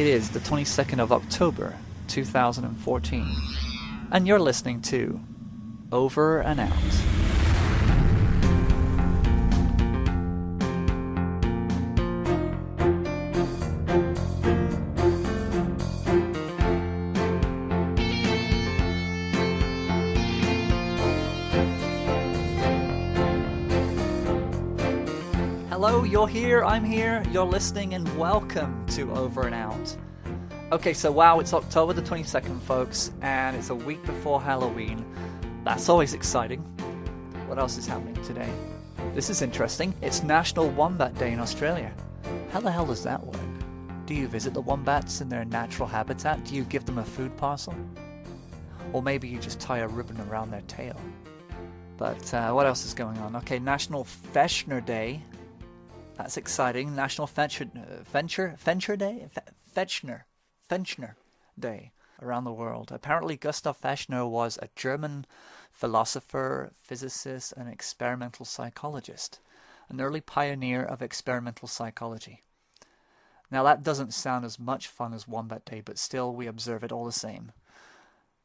It is the 22nd of October, 2014, and you're listening to Over and Out. Hello, you're here, I'm here, you're listening, and welcome to Over and Out. Okay, so wow, it's October the 22nd, folks, and it's a week before Halloween. That's always exciting. What else is happening today? This is interesting. It's National Wombat Day in Australia. How the hell does that work? Do you visit the wombats in their natural habitat? Do you give them a food parcel? Or maybe you just tie a ribbon around their tail. But what else is going on? Okay, National Fechner Day. That's exciting. National Fechner Day around the world. Apparently, Gustav Fechner was a German philosopher, physicist, and experimental psychologist, an early pioneer of experimental psychology. Now, that doesn't sound as much fun as Wombat Day, but still, we observe it all the same.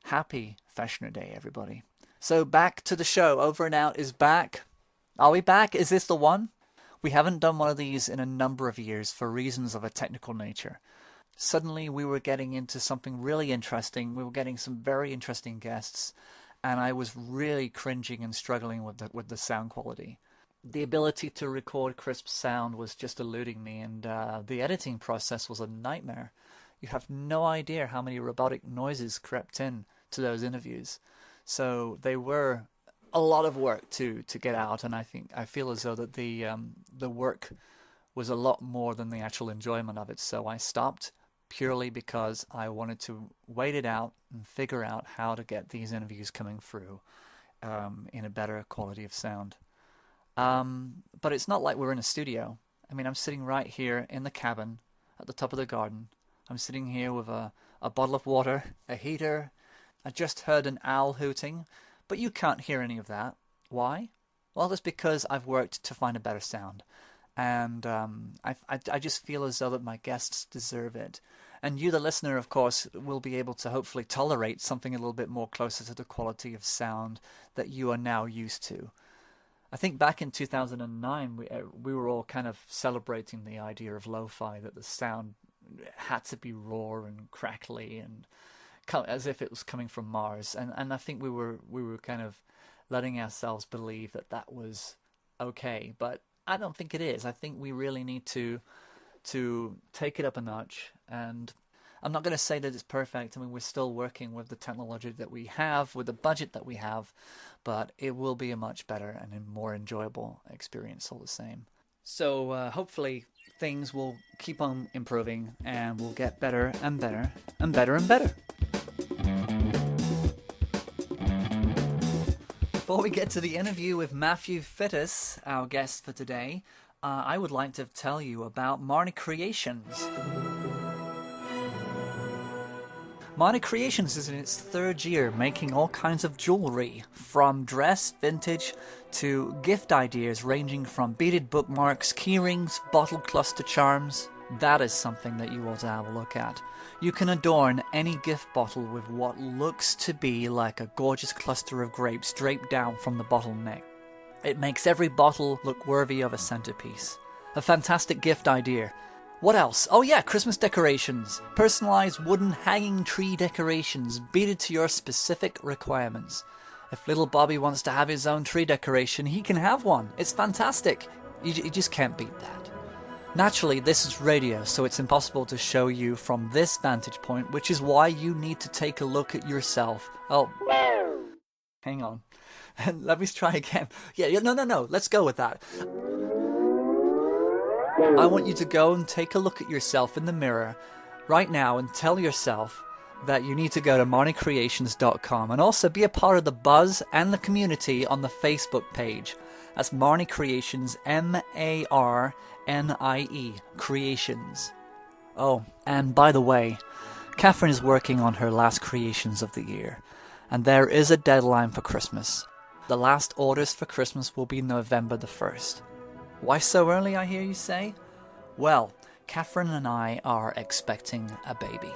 Happy Fechner Day, everybody. So, back to the show. Over and Out is back. Are we back? Is this the one? We haven't done one of these in a number of years for reasons of a technical nature. Suddenly we were getting into something really interesting. We were getting some very interesting guests, and I was really cringing and struggling with the sound quality. The ability to record crisp sound was just eluding me, and the editing process was a nightmare. You have no idea how many robotic noises crept in to those interviews. So they were a lot of work to get out, and I feel as though that the work was a lot more than the actual enjoyment of it. So I stopped purely because I wanted to wait it out and figure out how to get these interviews coming through in a better quality of sound. But it's not like we're in a studio. I mean, I'm sitting right here in the cabin at the top of the garden. I'm sitting here with a bottle of water, a heater. I just heard an owl hooting. But you can't hear any of that. Why? Well, that's because I've worked to find a better sound. And I just feel as though that my guests deserve it. And you, the listener, of course, will be able to hopefully tolerate something a little bit more closer to the quality of sound that you are now used to. I think back in 2009, we were all kind of celebrating the idea of lo-fi, that the sound had to be raw and crackly and as if it was coming from Mars, and I think we were kind of letting ourselves believe that was okay, but I don't think it is. I think we really need to take it up a notch, and I'm not going to say that it's perfect. I mean, we're still working with the technology that we have, with the budget that we have, but it will be a much better and a more enjoyable experience all the same. So hopefully things will keep on improving, and we'll get better and better and better and better. Before we get to the interview with Matthew Fittis, our guest for today, I would like to tell you about Marnie Creations. Marnie Creations is in its third year, making all kinds of jewelry, from dress, vintage, to gift ideas ranging from beaded bookmarks, keyrings, bottle cluster charms. That is something that you ought to have a look at. You can adorn any gift bottle with what looks to be like a gorgeous cluster of grapes draped down from the bottleneck. It makes every bottle look worthy of a centerpiece. A fantastic gift idea. What else? Oh yeah, Christmas decorations. Personalized wooden hanging tree decorations beaded to your specific requirements. If little Bobby wants to have his own tree decoration, he can have one. It's fantastic. You just can't beat that. Naturally, this is radio, so it's impossible to show you from this vantage point, which is why you need to take a look at yourself. Oh, hang on. Let me try again. Yeah, no, let's go with that. I want you to go and take a look at yourself in the mirror right now and tell yourself that you need to go to marniecreations.com and also be a part of the buzz and the community on the Facebook page. That's Marnie Creations, M-A-R-N-I-E, Creations. Oh, and by the way, Catherine is working on her last creations of the year, and there is a deadline for Christmas. The last orders for Christmas will be November the 1st. Why so early, I hear you say? Well, Catherine and I are expecting a baby.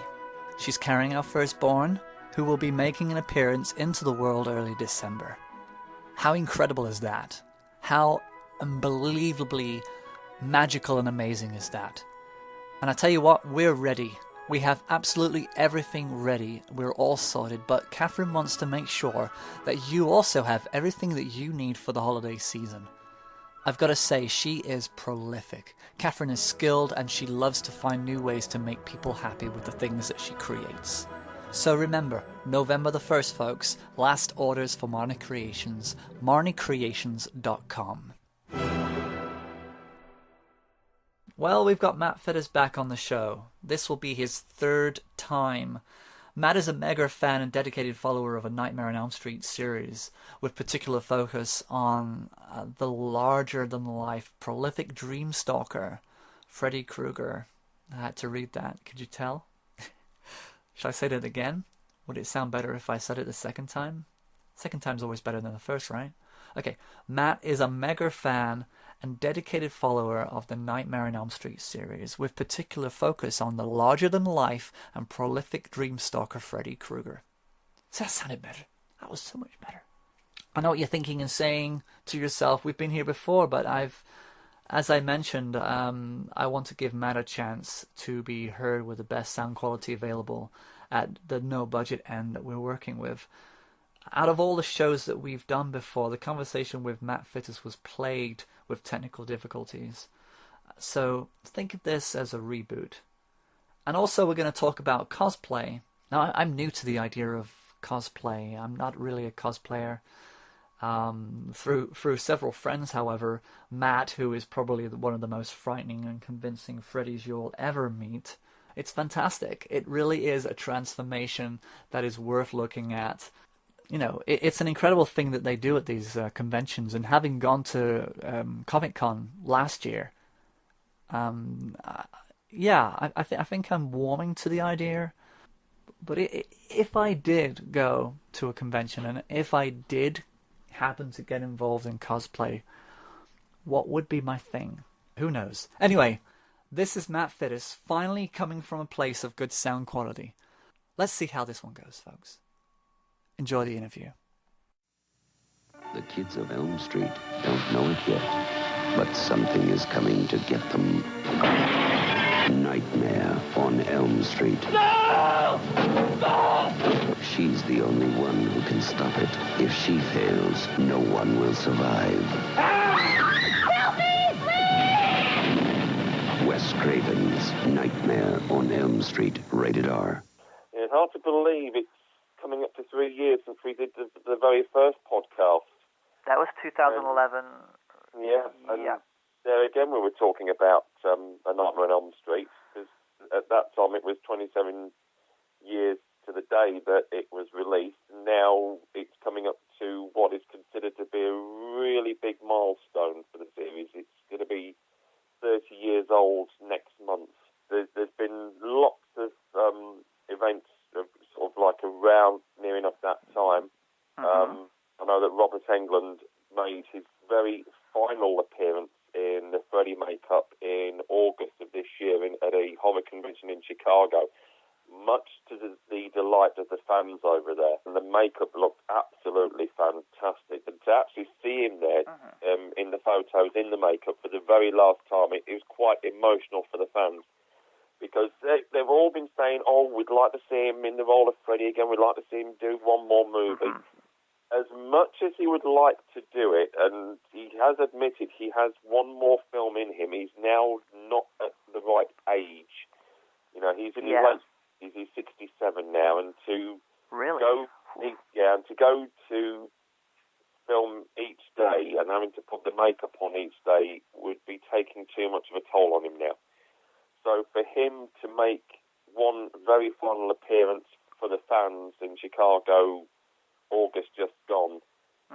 She's carrying our firstborn, who will be making an appearance into the world early December. How incredible is that? How unbelievably magical and amazing is that? And I tell you what, we're ready. We have absolutely everything ready. We're all sorted, but Catherine wants to make sure that you also have everything that you need for the holiday season. I've got to say, she is prolific. Catherine is skilled and she loves to find new ways to make people happy with the things that she creates. So remember, November the 1st, folks, last orders for Marnie Creations, marniecreations.com. Well, we've got Matt Fitters back on the show. This will be his third time. Matt is a mega fan and dedicated follower of A Nightmare on Elm Street series, with particular focus on the larger-than-life prolific dream stalker, Freddy Krueger. I had to read that. Could you tell? Should I say that again? Would it sound better if I said it the second time? Second time's always better than the first, right? Okay, Matt is a mega fan and dedicated follower of the Nightmare on Elm Street series, with particular focus on the larger-than-life and prolific dream stalker Freddy Krueger. So that sounded better. That was so much better. I know what you're thinking and saying to yourself, we've been here before, but as I mentioned, I want to give Matt a chance to be heard with the best sound quality available at the no-budget end that we're working with. Out of all the shows that we've done before, the conversation with Matt Fitters was plagued with technical difficulties. So think of this as a reboot. And also we're going to talk about cosplay. Now, I'm new to the idea of cosplay. I'm not really a cosplayer. Through several friends, however, Matt, who is probably one of the most frightening and convincing Freddys you'll ever meet, it's fantastic. It really is a transformation that is worth looking at. You know, it's an incredible thing that they do at these conventions. And having gone to Comic-Con last year, I think I'm warming to the idea. But if I did go to a convention and if I did happen to get involved in cosplay, what would be my thing? Who knows? Anyway, this is Matt Fitters, finally coming from a place of good sound quality. Let's see how this one goes, folks. Enjoy the interview. The kids of Elm Street don't know it yet, but something is coming to get them. Nightmare on Elm Street. No! No! She's the only one who can stop it. If she fails, no one will survive. Help me, please! Wes Craven's Nightmare on Elm Street, rated R. It's hard to believe it's coming up to 3 years since we did the very first podcast. That was 2011. There again we were talking about A Nightmare on Elm Street, because at that time it was 27 years to the day that it was released. Now it's coming up to what is considered to be a really big milestone for the series. It's going to be 30 years old next month. There's been lots of events sort of like around near enough that time. I know that Robert Englund made his very final appearance in the Freddy makeup in August of this year at a horror convention in Chicago, much to the delight of the fans over there. And the makeup looked absolutely fantastic. And to actually see him there in the photos, in the makeup, for the very last time, it was quite emotional for the fans. Because they've all been saying, we'd like to see him in the role of Freddy again, we'd like to see him do one more movie. As much as he would like to do it, and he has admitted he has one more film in him, he's now not at the right age. You know, he's in his late, he's 67 now, and to go to film each day and having to put the makeup on each day would be taking too much of a toll on him now. So for him to make one very final appearance for the fans in Chicago, August just gone,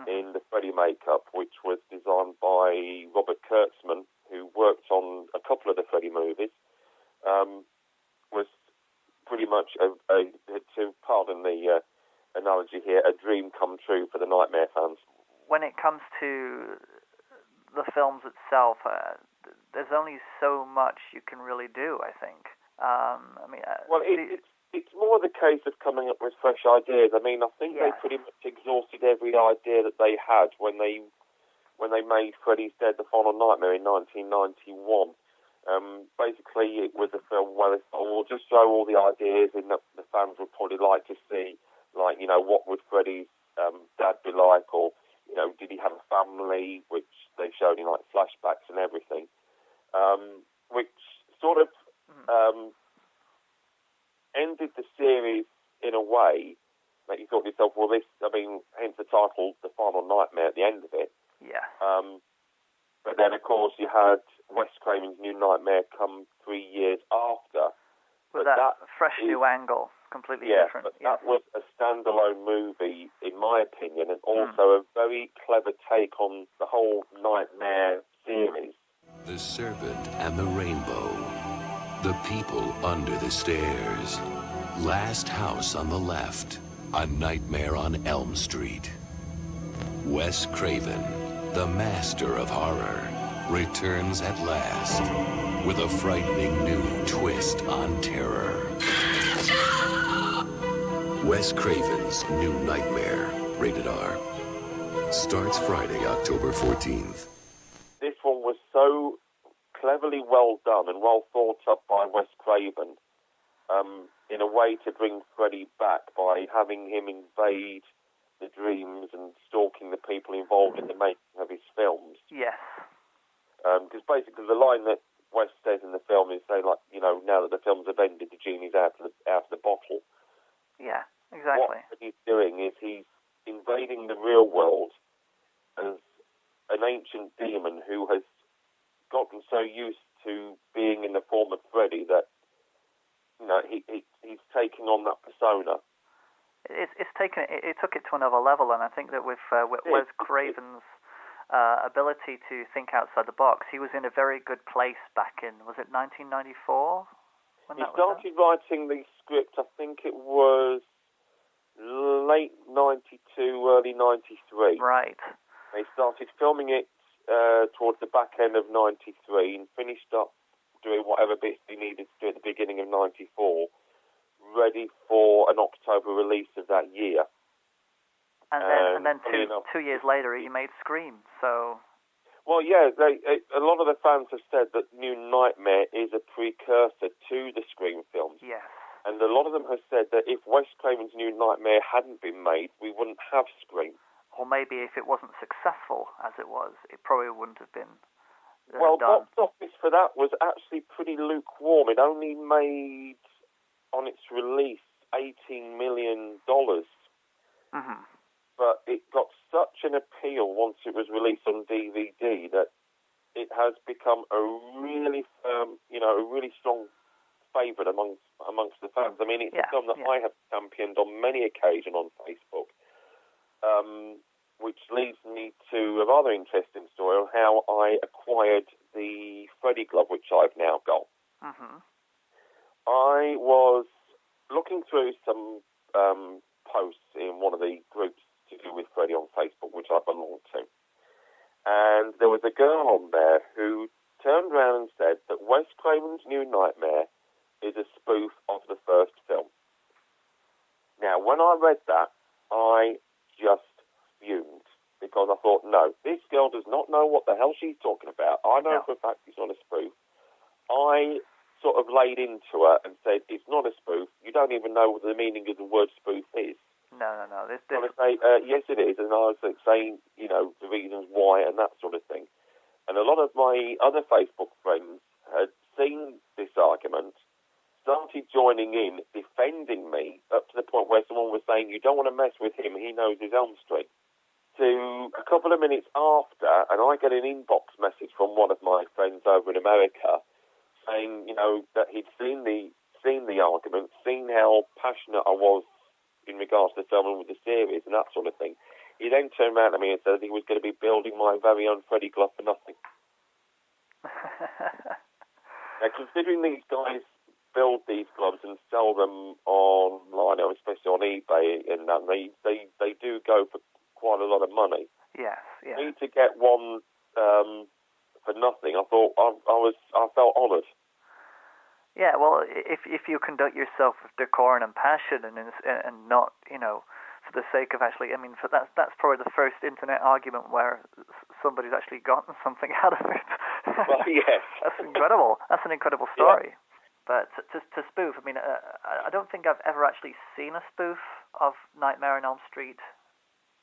in the Freddy makeup, which was designed by Robert Kurtzman, who worked on a couple of the Freddy movies, was pretty much, to pardon the analogy here, a dream come true for the Nightmare fans. When it comes to the films itself, there's only so much you can really do, I think. It's more the case of coming up with fresh ideas. I mean, I think they pretty much exhausted every idea that they had when they made Freddy's Dead: The Final Nightmare in 1991. Basically, it was a film where we'll just throw all the ideas in that the fans would probably like to see, like, what would Freddy's dad be like, or, did he have a family, which they showed in, like, flashbacks and everything, which sort of ended the series in a way that you thought to yourself, well, hence the title, The Final Nightmare, at the end of it. Yeah. But then, of course, you had Wes Craven's New Nightmare come 3 years after. With that fresh new angle, completely different. But that was a standalone movie, in my opinion, and also a very clever take on the whole Nightmare series. The Servant and the Rainbow. The People Under the Stairs. Last House on the Left. A Nightmare on Elm Street. Wes Craven, the master of horror, returns at last with a frightening new twist on terror. Wes Craven's New Nightmare, rated R. Starts Friday, October 14th. This one was so cleverly well done and well thought up by Wes Craven, in a way to bring Freddy back by having him invade the dreams and stalking the people involved in the making of his films. Yes. Because basically the line that Wes says in the film is, now that the films have ended, the genie's out of the bottle. Yeah, exactly. What he's doing is he's invading the real world as an ancient demon who has gotten so used to being in the form of Freddy that he's taking on that persona. It took it to another level, and I think that with Wes Craven's ability to think outside the box, he was in a very good place back in, was it 1994? He started writing the script, I think it was late 92, early 93. Right. They started filming it towards the back end of 93 and finished up doing whatever bits they needed to do at the beginning of 94, ready for an October release of that year. And then two years later, he made Scream. So. Well, yeah, a lot of the fans have said that New Nightmare is a precursor to the Scream films. Yes. And a lot of them have said that if Wes Craven's New Nightmare hadn't been made, we wouldn't have Scream. Or maybe if it wasn't successful as it was, it probably wouldn't have been well, done. box office for that was actually pretty lukewarm. It only made, on its release, $18 million. Mm-hmm. But it got such an appeal once it was released on DVD that it has become a really firm, a really strong favourite amongst the fans. I mean, it's a film that I have championed on many occasions on Facebook, which leads me to a rather interesting story on how I acquired the Freddy glove, which I've now got. Mm-hmm. I was looking through some posts in one of the groups to do with Freddy on Facebook, which I belong to. And there was a girl on there who turned around and said that Wes Craven's New Nightmare is a spoof of the first film. Now, when I read that, I just fumed, because I thought, no, this girl does not know what the hell she's talking about. I know for a fact it's not a spoof. I sort of laid into her and said, it's not a spoof. You don't even know what the meaning of the word spoof is. No. I was say, yes, it is, and I was saying, the reasons why and that sort of thing. And a lot of my other Facebook friends had seen this argument, started joining in, defending me, up to the point where someone was saying, you don't want to mess with him, he knows his Elm Street. To a couple of minutes after, and I get an inbox message from one of my friends over in America saying, that he'd seen the argument, seen how passionate I was in regards to the film and with the series and that sort of thing. He then turned around to me and said that he was going to be building my very own Freddy glove for nothing. Now, considering these guys build these gloves and sell them online, especially on eBay, and that, they do go for quite a lot of money. Yes, yeah. I need to get one for nothing. I thought I felt honoured. Yeah, well, if you conduct yourself with decorum and passion and not, for the sake of actually, that's probably the first internet argument where somebody's actually gotten something out of it. Well, yes. That's incredible. That's an incredible story. Yeah. But to spoof, I don't think I've ever actually seen a spoof of Nightmare on Elm Street.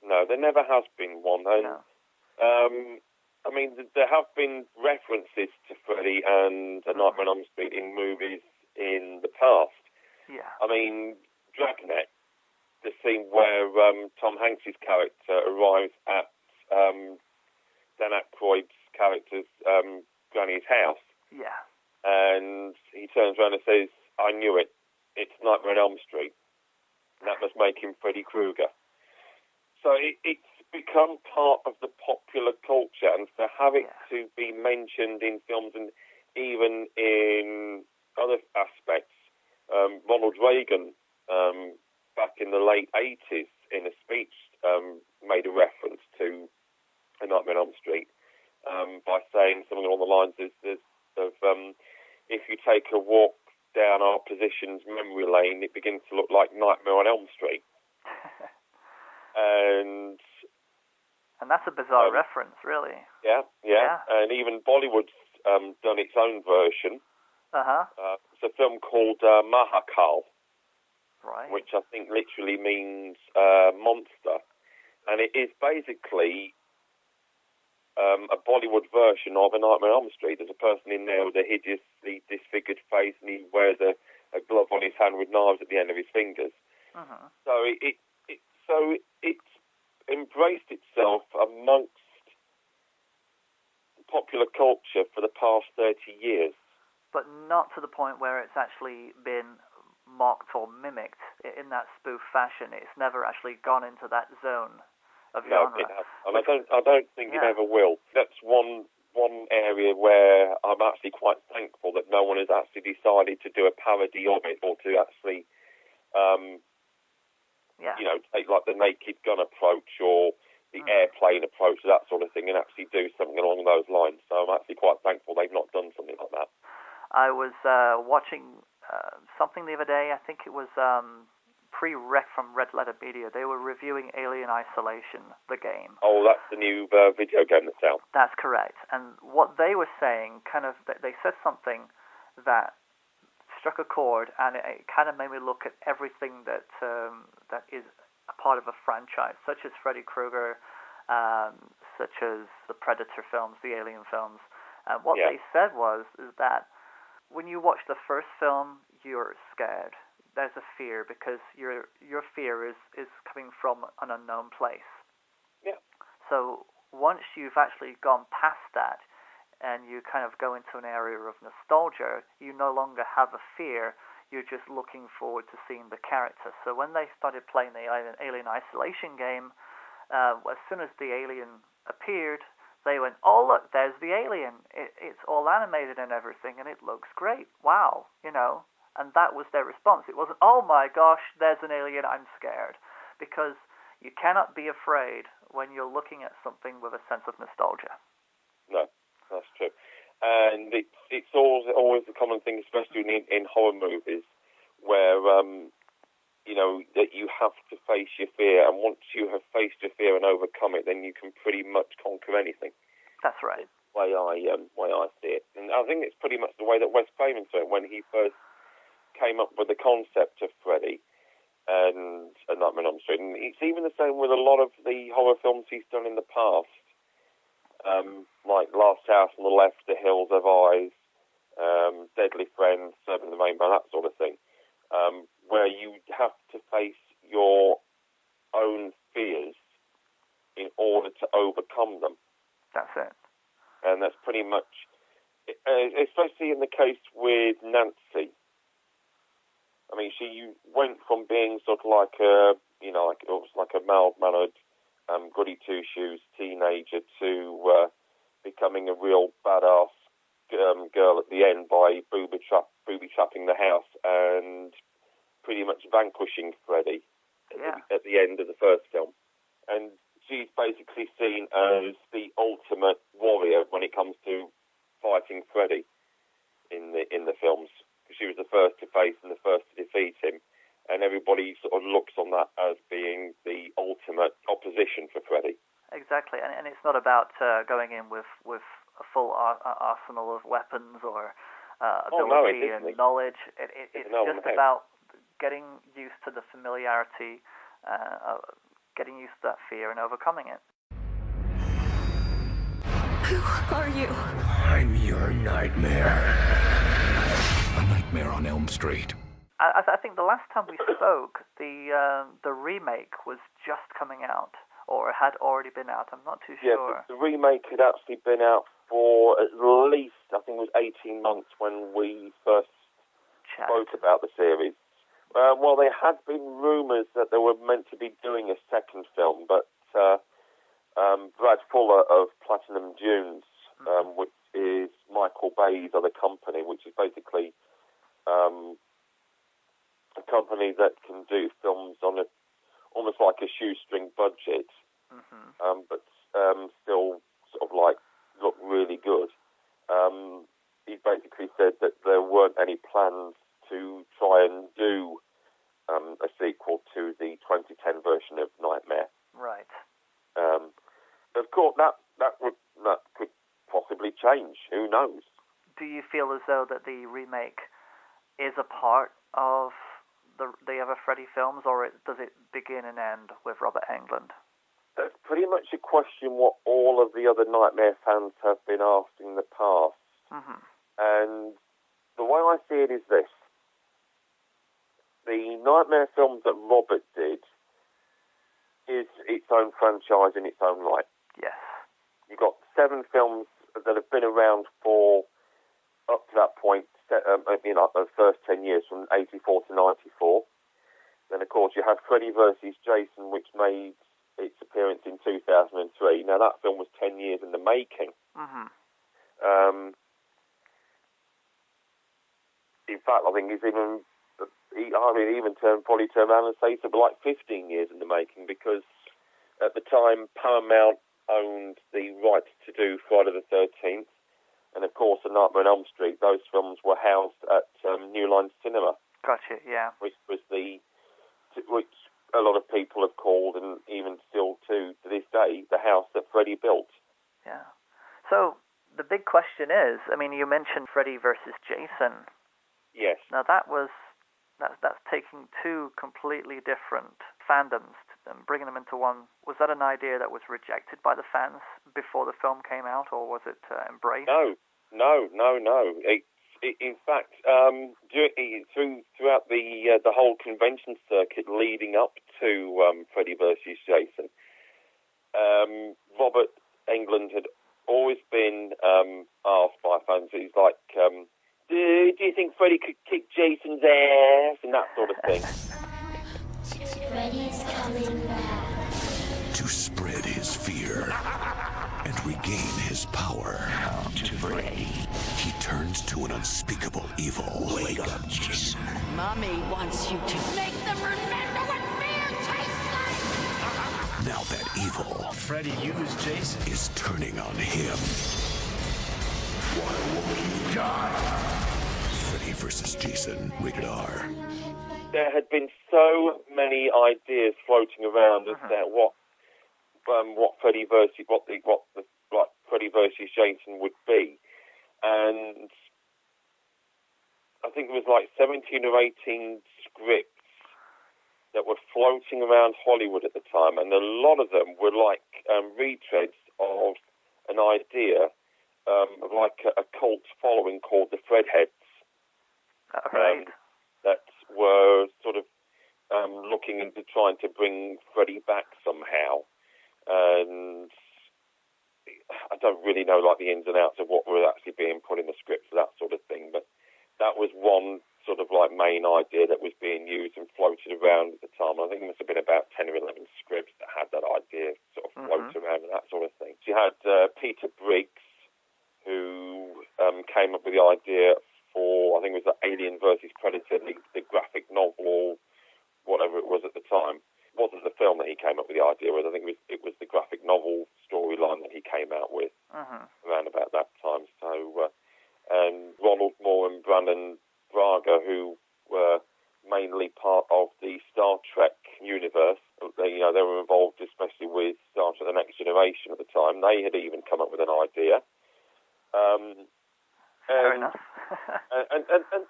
No, there never has been one. No. There have been references to Freddy and A Nightmare on Elm Street in movies in the past. Yeah. Dragnet, the scene where Tom Hanks' character arrives at Dan Aykroyd's character's granny's house. Yeah. And he turns around and says, "I knew it. It's Nightmare on Elm Street." And that must make him Freddy Krueger. So it's become part of the popular culture, and to have it to be mentioned in films and even in other aspects, Ronald Reagan, back in the late 80s, in a speech, made a reference to A Nightmare on Elm Street by saying something along the lines of if you take a walk down our position's memory lane, it begins to look like Nightmare on Elm Street. And that's a bizarre reference, really. Yeah. And even Bollywood's done its own version. It's a film called Mahakal, right, which I think literally means monster. And it is basically a Bollywood version of A Nightmare on Elm Street. There's a person in there with a hideously disfigured face, and he wears a glove on his hand with knives at the end of his fingers. So it's embraced itself amongst popular culture for the past 30 years. But not to the point where it's actually been mocked or mimicked in that spoof fashion. It's never actually gone into that zone of genre. No, it hasn't. And I don't think it ever will. That's one area where I'm actually quite thankful that no one has actually decided to do a parody of it, or to actually take like the Naked Gun approach or the airplane approach, that sort of thing, and actually do something along those lines. So I'm actually quite thankful they've not done something like that. I was watching something the other day. I think it was pre-rec from Red Letter Media. They were reviewing Alien Isolation, the game. Oh, that's the new video game that's out. That's correct. And what they were saying, they said something that struck a chord, and it kind of made me look at everything that is a part of a franchise, such as Freddy Krueger, such as the Predator films, the Alien films. And what they said is that when you watch the first film, you're scared. There's a fear because your fear is coming from an unknown place. Yeah. So once you've actually gone past that, and you kind of go into an area of nostalgia, you no longer have a fear. You're just looking forward to seeing the character. So when they started playing the Alien Isolation game, as soon as the alien appeared, they went, "Oh, look, there's the alien. It's all animated and everything, and it looks great. Wow," And that was their response. It wasn't, "Oh my gosh, there's an alien, I'm scared." Because you cannot be afraid when you're looking at something with a sense of nostalgia. No. That's true. And it's always a common thing, especially in horror movies, where, that you have to face your fear. And once you have faced your fear and overcome it, then you can pretty much conquer anything. That's right. Way I see it. And I think it's pretty much the way that Wes Craven saw it when he first came up with the concept of Freddy and A Nightmare on Elm Street. And it's even the same with a lot of the horror films he's done in the past. Like Last House on the Left, The Hills Have Eyes, Deadly Friends, Serving the Rainbow, that sort of thing, where you have to face your own fears in order to overcome them. That's it. And that's pretty much, especially in the case with Nancy. I mean, she went from being sort of like a mild-mannered, goody two-shoes teenager to becoming a real badass girl at the end by booby-trapping the house and pretty much vanquishing Freddy at the end of the first film. And she's basically seen as the ultimate warrior when it comes to first to face and the first to defeat him. And everybody sort of looks on that as being the ultimate opposition for Freddy. Exactly, and it's not about going in with a full arsenal of weapons or ability and knowledge. It's just about getting used to the familiarity, getting used to that fear and overcoming it. Who are you? I'm your nightmare. A Nightmare on Elm Street. I think the last time we spoke, the remake was just coming out, or had already been out. I'm not too sure. Yeah, the remake had actually been out for at least, I think it was 18 months when we first spoke about the series. Well, there had been rumours that they were meant to be doing a second film, but Brad Fuller of Platinum Dunes, which is Michael Bay's other company, which is basically a company that can do films on almost like a shoestring budget, but still sort of like look really good. He basically said that there weren't any plans to try and do a sequel to the 2010 version of Nightmare. Right. Of course, that could possibly change. Who knows? Do you feel as though that the remake is a part of the other Freddy films, or does it begin and end with Robert Englund? That's pretty much a question what all of the other Nightmare fans have been asked in the past. And the way I see it is this. The Nightmare films that Robert did is its own franchise in its own right. Yes. You've got 7 films that have been around for, up to that point, the first 10 years, from 84 to 94. Then, of course, you have Freddy vs. Jason, which made its appearance in 2003. Now, that film was 10 years in the making. In fact, I think he's even probably turn around and say something like 15 years in the making, because at the time, Paramount owned the rights to do Friday the 13th. And, of course, A Nightmare on Elm Street, those films were housed at New Line Cinema. Gotcha, yeah. Which a lot of people have called, and even still to this day, the house that Freddy built. Yeah. So, the big question is, I mean, you mentioned Freddy versus Jason. Yes. Now, that's taking 2 completely different fandoms and bringing them into one. Was that an idea that was rejected by the fans before the film came out, or was it embraced? No. In fact, throughout the whole convention circuit leading up to Freddy vs. Jason, Robert Englund had always been asked by fans. He's like, do you think Freddy could kick Jason's ass and that sort of thing? Freddy's coming back. To spread his fear and regain his power, To Freddy. he turns to an unspeakable evil. Wake up, Jason. Mommy wants you to Make them remember what fear tastes like! Now that evil Freddy used Jason. is turning on him. Why won't he die? Freddy vs. Jason, rated R. There had been so many ideas floating around as to what Freddy versus Freddy versus Jason would be, and I think it was like 17 or 18 scripts that were floating around Hollywood at the time, and a lot of them were like retreads of an idea of like a cult following called the Fredheads. Right. That were sort of looking into trying to bring Freddy back somehow. And I don't really know like the ins and outs of what were actually being put in the scripts, that sort of thing. But that was one sort of like main idea that was being used and floated around at the time. I think it must have been about 10 or 11 scripts that had that idea sort of float around and that sort of thing. So you had Peter Briggs, who came up with the idea for, I think it was the Alien versus Predator, the graphic novel, whatever it was at the time. It wasn't the film that he came up with the idea with. I think it was the graphic novel storyline that he came out with around about that time. So, and Ronald Moore and Brandon Braga saga who were mainly part of the Star Trek universe. They were involved especially with Star Trek The Next Generation at the time. They had even come up with an idea. Fair enough. and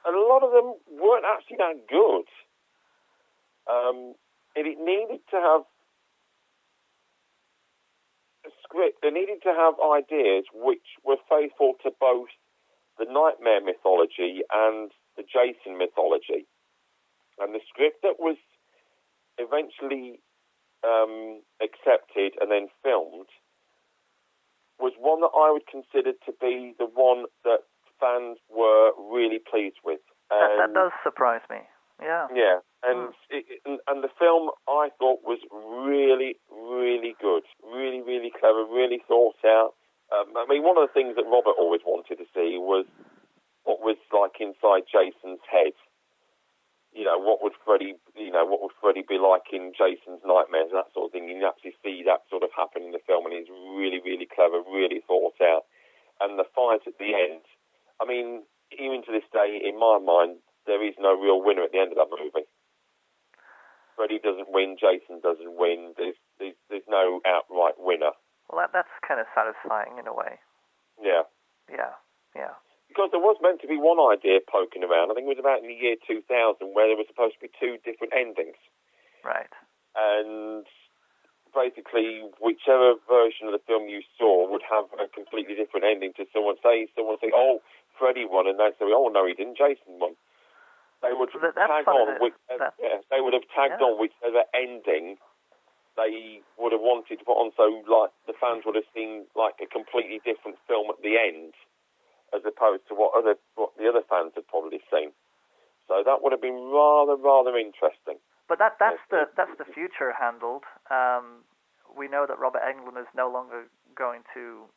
a lot of them weren't actually that good. And it needed to have a script. They needed to have ideas which were faithful to both the Nightmare mythology and the Jason mythology. And the script that was eventually accepted and then filmed was one that I would consider to be the one that fans were really pleased with. That does surprise me. Yeah. Yeah, and the film I thought was really, really good, really, really clever, really thought out. I mean, one of the things that Robert always wanted to see was what was like inside Jason's head. You know, what would Freddy be like in Jason's nightmares, that sort of thing. You can actually see that sort of happen in the film, and it's really, really clever, really thought out. And the fight at the end, I mean, even to this day, in my mind, there is no real winner at the end of that movie. Freddy doesn't win, Jason doesn't win. There's no outright winner. Well, that's kind of satisfying in a way. Yeah. Yeah. Because there was meant to be one idea poking around, I think it was about in the year 2000, where there were supposed to be two different endings. Right. And basically, whichever version of the film you saw would have a completely different ending to someone say, oh, Freddy won, and they'd say, oh, no, he didn't, Jason won. They would tag on they would have tagged on whichever ending they would have wanted to put on, so like the fans would have seen like a completely different film at the end, as opposed to what the other fans had probably seen. So that would have been rather interesting. But that's the future handled. We know that Robert Englund is no longer going to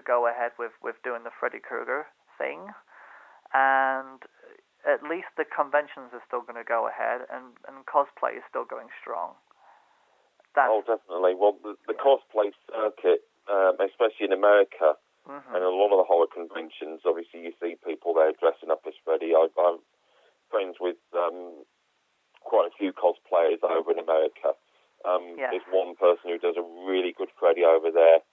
go ahead with doing the Freddy Krueger thing, and at least the conventions are still going to go ahead, and cosplay is still going strong. Definitely. Well, the cosplay circuit, especially in America, and a lot of the horror conventions, obviously you see people there dressing up as Freddy. I'm friends with quite a few cosplayers over in America. There's one person who does a really good Freddy over there.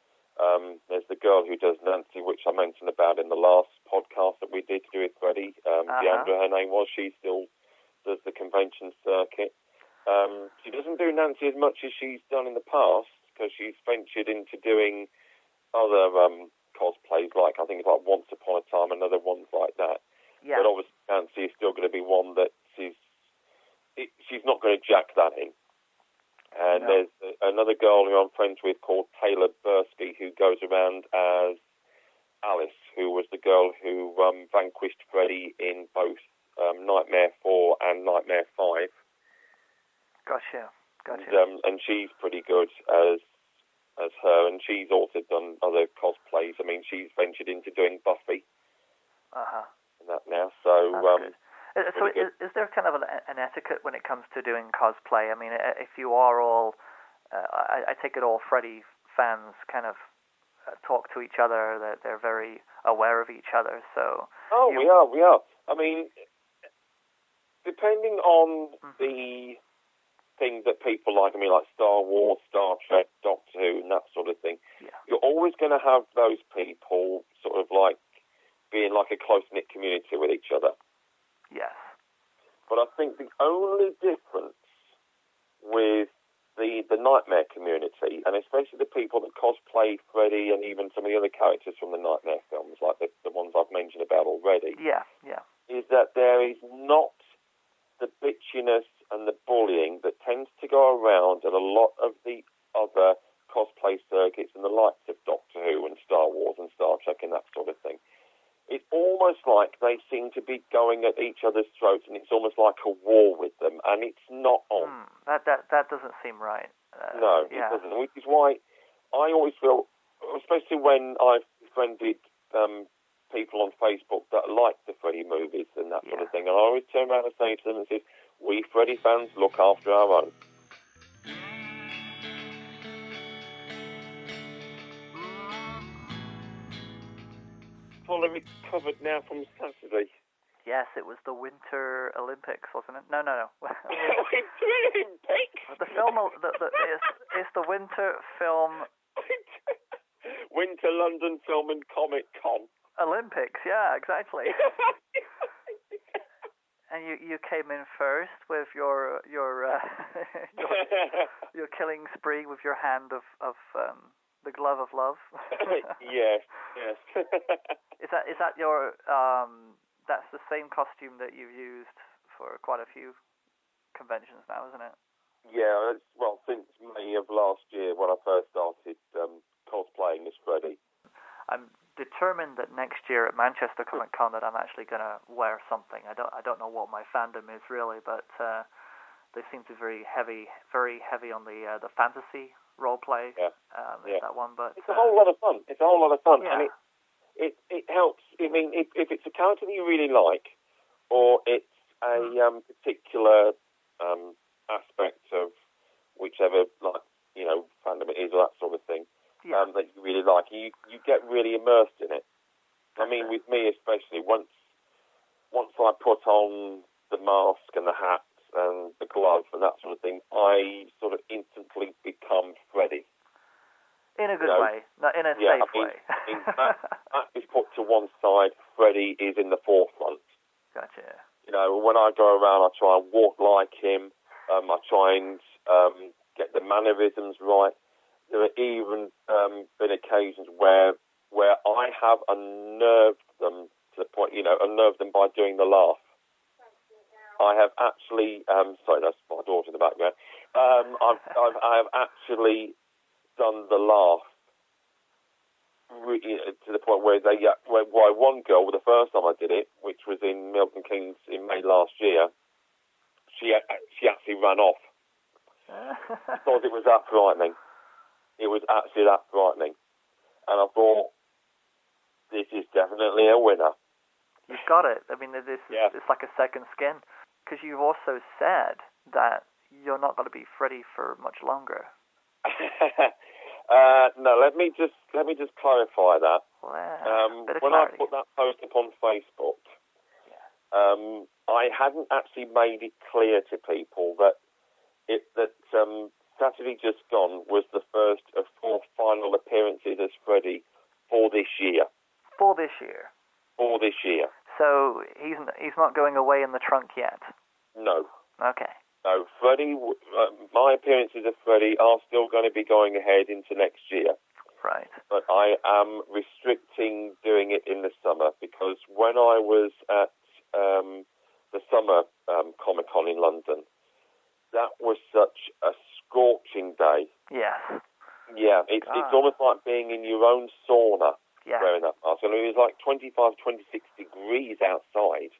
There's the girl who does Nancy, which I mentioned about in the last podcast that we did to do with Freddy. Deandra, her name was. She still does the convention circuit. She doesn't do Nancy as much as she's done in the past, because she's ventured into doing other cosplays, like I think it's like Once Upon a Time and other ones like that. Yeah. But obviously Nancy is still going to be one that she's not going to jack that in. And there's another girl who I'm friends with called Taylor Bursky, who goes around as Alice, who was the girl who vanquished Freddy in both Nightmare 4 and Nightmare 5. Gotcha. And she's pretty good as her, and she's also done other cosplays. I mean, she's ventured into doing Buffy. And that now, so. So is there kind of an etiquette when it comes to doing cosplay? I mean, if you are all, I take it all Freddy fans kind of talk to each other, that they're very aware of each other, so. Oh, we are. I mean, depending on the things that people like, I mean, like Star Wars, Star Trek, Doctor Who, and that sort of thing, you're always going to have those people sort of like being like a close-knit community with each other. Yes. But I think the only difference with the Nightmare community, and especially the people that cosplay Freddy and even some of the other characters from the Nightmare films, like the ones I've mentioned about already, is that there is not the bitchiness and the bullying that tends to go around at a lot of the other cosplay circuits and the likes of Doctor Who and Star Wars and Star Trek and that sort of thing. It's almost like they seem to be going at each other's throats, and it's almost like a war with them, and it's not on. That doesn't seem right. No, it doesn't, which is why I always feel, especially when I've befriended people on Facebook that like the Freddy movies and that sort of thing, and I always turn around and say to them and say, we Freddy fans look after our own. Fully recovered now from Saturday. yes, it was the Winter Olympics, wasn't it? No. Winter Olympics? The film, it's the Winter Film... Winter London Film and Comic Con. Olympics, yeah, exactly. And you came in first with your killing spree with your hand of the glove of love. Yes. Is that your that's the same costume that you've used for quite a few conventions now, isn't it? Yeah, well, since May of last year when I first started cosplaying as Freddy. I'm determined that next year at Manchester Comic Con that I'm actually going to wear something. I don't know what my fandom is really, but they seem to be very heavy on the fantasy role play. Yeah. That one, but it's a whole lot of fun. Yeah. And it helps. I mean, if it's a character that you really like, or it's a particular aspect of whichever fandom it is or that sort of thing. Yeah. That you really like, you get really immersed in it. I mean, with me especially, once I put on the mask and the hat and the glove and that sort of thing, I sort of instantly become Freddy. In a good way, not in a safe way. That is put to one side. Freddy is in the forefront. Gotcha. When I go around, I try and walk like him. I try and get the mannerisms right. There have even been occasions where I have unnerved them to the point, unnerved them by doing the laugh. I have actually, sorry, that's my daughter in the background. I have actually done the laugh to the point where one girl, the first time I did it, which was in Milton Keynes in May last year, she actually ran off because it was that frightening. It was actually that frightening. And I thought, this is definitely a winner. You've got it. I mean, it's like a second skin. Because you've also said that you're not going to be Freddy for much longer. No, let me just clarify that. Well, when I put that post up on Facebook, I hadn't actually made it clear to people that Saturday just gone was the first of 4 final appearances as Freddy for this year. For this year. So he's not going away in the trunk yet. No. Okay. No, Freddy. My appearances of Freddy are still going to be going ahead into next year. Right. But I am restricting doing it in the summer because when I was at the summer Comic-Con in London, that was such a scorching day. Yes. Yeah, it's almost like being in your own sauna wearing that mask. And it was like 25, 26 degrees outside.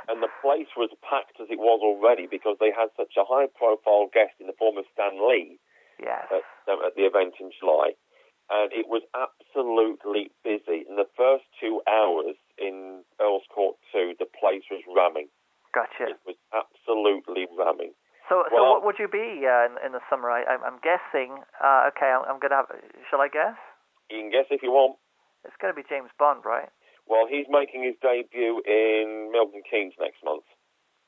And the place was packed as it was already because they had such a high-profile guest in the form of Stan Lee at the event in July. And it was absolutely busy. In the first 2 hours in Earl's Court 2, the place was ramming. Gotcha. It was absolutely ramming. So what would you be in the summer? I'm guessing. Okay, I'm going to have. Shall I guess? You can guess if you want. It's going to be James Bond, right? Well, he's making his debut in Milton Keynes next month.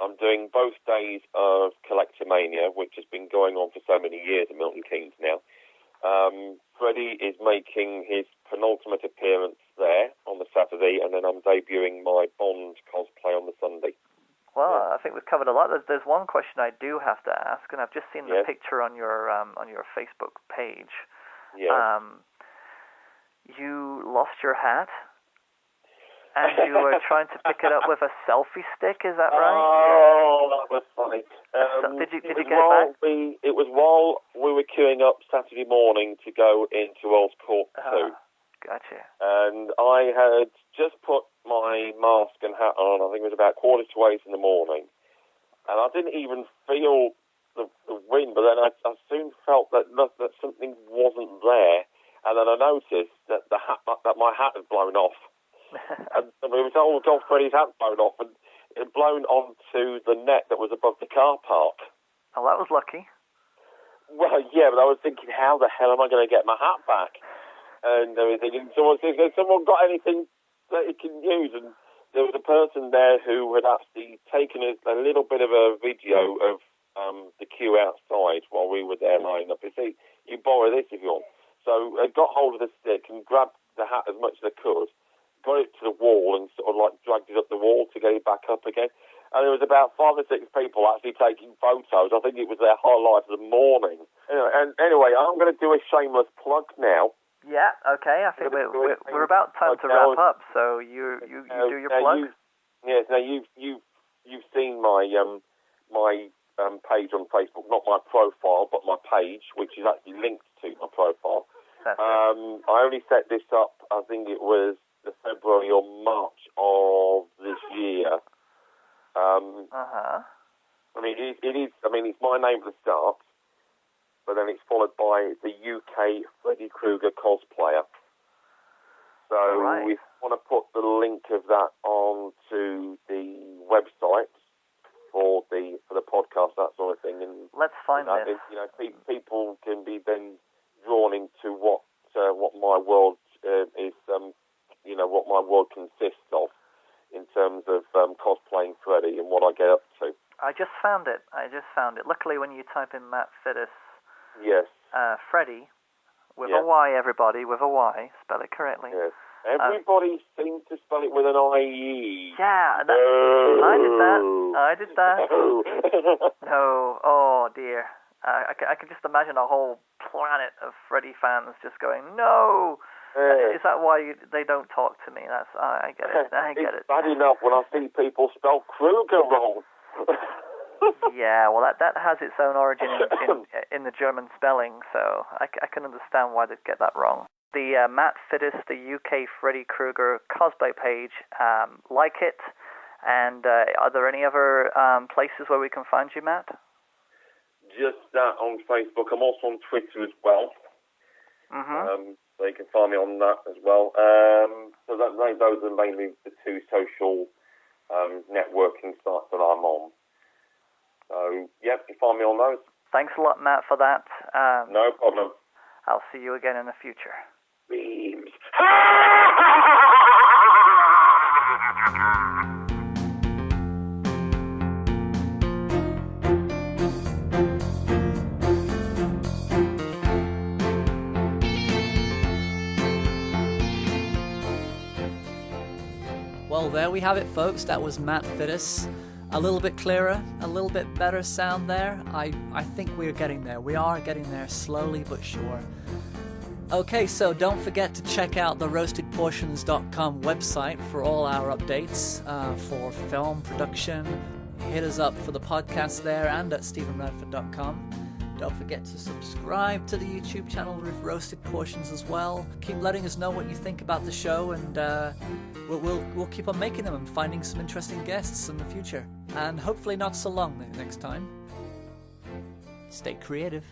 I'm doing both days of Collectomania, which has been going on for so many years in Milton Keynes now. Freddy is making his penultimate appearance there on the Saturday, and then I'm debuting my Bond cosplay on the Sunday. Well, I think we've covered a lot. There's one question I do have to ask, and I've just seen the picture on your Facebook page. Yeah. You lost your hat, and you were trying to pick it up with a selfie stick. Is that right? Oh, that was funny. Did you get it back? It was while we were queuing up Saturday morning to go into Earl's Court 2. Gotcha. And I had just put my mask and hat on, I think it was about 7:45 in the morning. And I didn't even feel the wind, but then I soon felt that something wasn't there. And then I noticed that that my hat had blown off. And we were told, oh, Freddy's hat's blown off, and it had blown onto the net that was above the car park. Oh, that was lucky. Well, yeah, but I was thinking, how the hell am I going to get my hat back? And I was thinking, someone got anything that it can use? And there was a person there who had actually taken a little bit of a video of the queue outside while we were there lining up. You see, you borrow this if you want. So I got hold of the stick and grabbed the hat as much as I could, got it to the wall and sort of like dragged it up the wall to get it back up again. And there was about 5 or 6 people actually taking photos. I think it was their highlight of the morning. Anyway, I'm going to do a shameless plug now. Yeah, okay. I think we're about time to wrap up. So you do your plug. Yes. Now you've seen my page on Facebook, not my profile, but my page, which is actually linked to my profile. I only set this up. I think it was the February or March of this year. I mean, it is. I mean, it's my name at the start, but then it's followed by the UK Freddy Krueger cosplayer. So if you want to put the link of that onto the website for the podcast, that sort of thing, and let's find this. You know, people can be then drawn into what my world is. You know, what my world consists of in terms of cosplaying Freddy and what I get up to. I just found it. Luckily, when you type in Matt Fittis, yes, Freddy, with a Y, everybody, with a Y, spell it correctly. Yes. Everybody seems to spell it with an I-E. Yeah, I did that. No, oh dear. I can just imagine a whole planet of Freddy fans just going, no! Is that why they don't talk to me? I get it. It's bad enough when I see people spell Kruger wrong. Yeah, well, that has its own origin in the German spelling, so I can understand why they get that wrong. The Matt Fittis, the UK Freddy Krueger cosplay page, like it, and are there any other places where we can find you, Matt? Just that on Facebook. I'm also on Twitter as well. So you can find me on that as well. So those are mainly the 2 social networking sites that I'm on. So, yeah, you can find me on those. Thanks a lot, Matt, for that. No problem. I'll see you again in the future. Beams. Well, there we have it, folks. That was Matt Fittis. A little bit clearer, a little bit better sound there. I think we're getting there. We are getting there slowly but sure. Okay, so don't forget to check out the roastedportions.com website for all our updates for film production. Hit us up for the podcast there and at stephenradford.com. Don't forget to subscribe to the YouTube channel with Roasted Portions as well. Keep letting us know what you think about the show, and we'll keep on making them and finding some interesting guests in the future. And hopefully not so long next time. Stay creative.